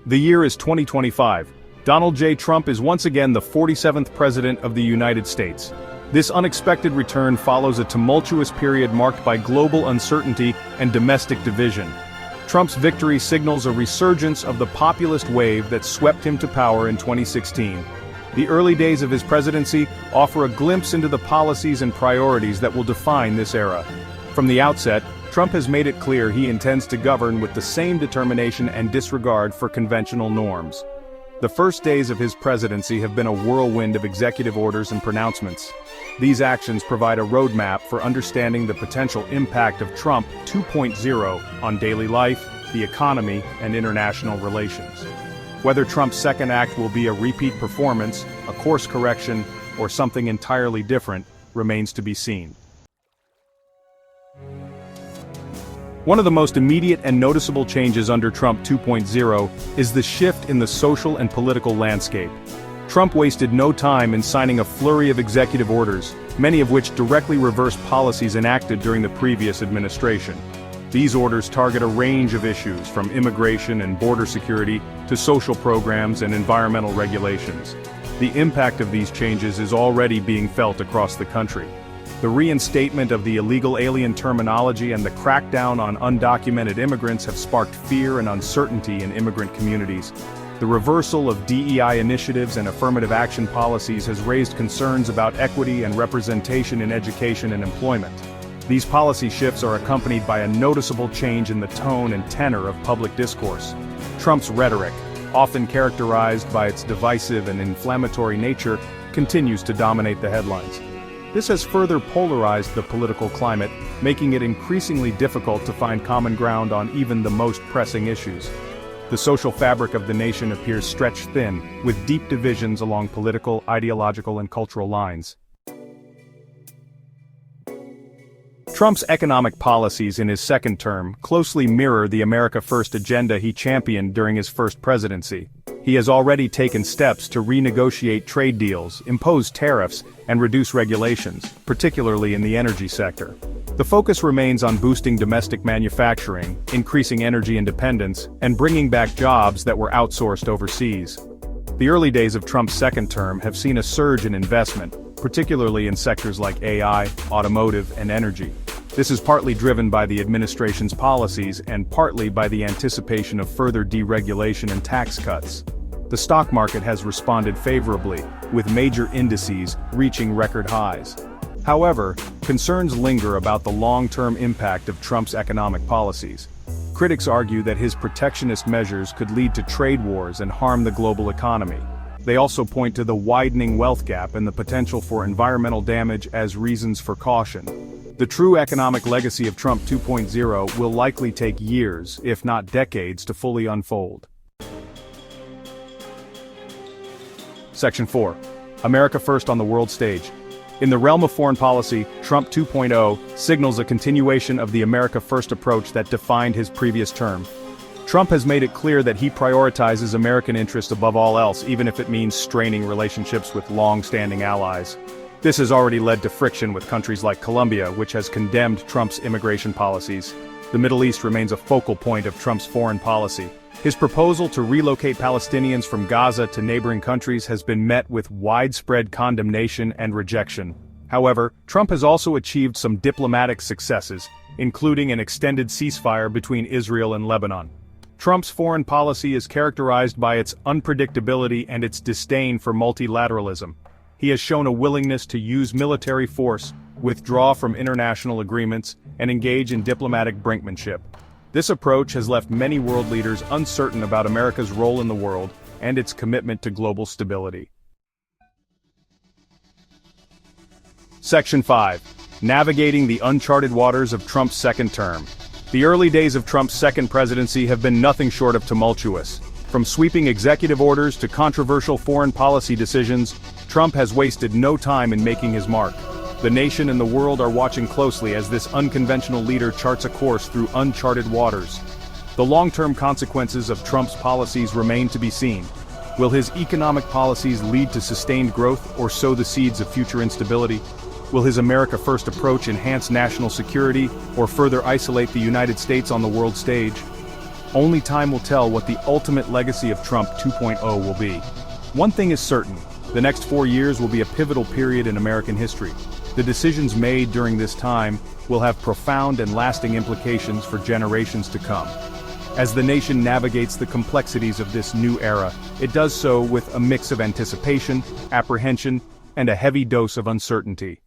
The year is 2025. Donald J. Trump is once again the 47th President of the United States. This unexpected return follows a tumultuous period marked by global uncertainty and domestic division. Trump's victory signals a resurgence of the populist wave that swept him to power in 2016. The early days of his presidency offer a glimpse into the policies and priorities that will define this era. From the outset, Trump has made it clear he intends to govern with the same determination and disregard for conventional norms. The first days of his presidency have been a whirlwind of executive orders and pronouncements. These actions provide a roadmap for understanding the potential impact of Trump 2.0 on daily life, the economy, and international relations. Whether Trump's second act will be a repeat performance, a course correction, or something entirely different, remains to be seen. One of the most immediate and noticeable changes under Trump 2.0 is the shift in the social and political landscape. Trump wasted no time in signing a flurry of executive orders, many of which directly reverse policies enacted during the previous administration. These orders target a range of issues, from immigration and border security to social programs and environmental regulations. The impact of these changes is already being felt across the country. The reinstatement of the illegal alien terminology and the crackdown on undocumented immigrants have sparked fear and uncertainty in immigrant communities. The reversal of DEI initiatives and affirmative action policies has raised concerns about equity and representation in education and employment. These policy shifts are accompanied by a noticeable change in the tone and tenor of public discourse. Trump's rhetoric, often characterized by its divisive and inflammatory nature, continues to dominate the headlines. This has further polarized the political climate, making it increasingly difficult to find common ground on even the most pressing issues. The social fabric of the nation appears stretched thin, with deep divisions along political, ideological, and cultural lines. Trump's economic policies in his second term closely mirror the America First agenda he championed during his first presidency. He has already taken steps to renegotiate trade deals, impose tariffs, and reduce regulations, particularly in the energy sector. The focus remains on boosting domestic manufacturing, increasing energy independence, and bringing back jobs that were outsourced overseas. The early days of Trump's second term have seen a surge in investment, particularly in sectors like AI, automotive, and energy. This is partly driven by the administration's policies and partly by the anticipation of further deregulation and tax cuts. The stock market has responded favorably, with major indices reaching record highs. However, concerns linger about the long-term impact of Trump's economic policies. Critics argue that his protectionist measures could lead to trade wars and harm the global economy. They also point to the widening wealth gap and the potential for environmental damage as reasons for caution. The true economic legacy of Trump 2.0 will likely take years, if not decades, to fully unfold. Section 4. America First on the world stage. In the realm of foreign policy, Trump 2.0 signals a continuation of the America First approach that defined his previous term. Trump has made it clear that he prioritizes American interests above all else, even if it means straining relationships with long-standing allies. This has already led to friction with countries like Colombia, which has condemned Trump's immigration policies. The Middle East remains a focal point of Trump's foreign policy. His proposal to relocate Palestinians from Gaza to neighboring countries has been met with widespread condemnation and rejection. However, Trump has also achieved some diplomatic successes, including an extended ceasefire between Israel and Lebanon. Trump's foreign policy is characterized by its unpredictability and its disdain for multilateralism. He has shown a willingness to use military force, withdraw from international agreements, and engage in diplomatic brinkmanship. This approach has left many world leaders uncertain about America's role in the world and its commitment to global stability. Section 5. Navigating the uncharted waters of Trump's second term. The early days of Trump's second presidency have been nothing short of tumultuous. From sweeping executive orders to controversial foreign policy decisions, Trump has wasted no time in making his mark. The nation and the world are watching closely as this unconventional leader charts a course through uncharted waters. The long-term consequences of Trump's policies remain to be seen. Will his economic policies lead to sustained growth or sow the seeds of future instability? Will his America First approach enhance national security or further isolate the United States on the world stage? Only time will tell what the ultimate legacy of Trump 2.0 will be. One thing is certain, the next 4 years will be a pivotal period in American history. The decisions made during this time will have profound and lasting implications for generations to come. As the nation navigates the complexities of this new era, it does so with a mix of anticipation, apprehension, and a heavy dose of uncertainty.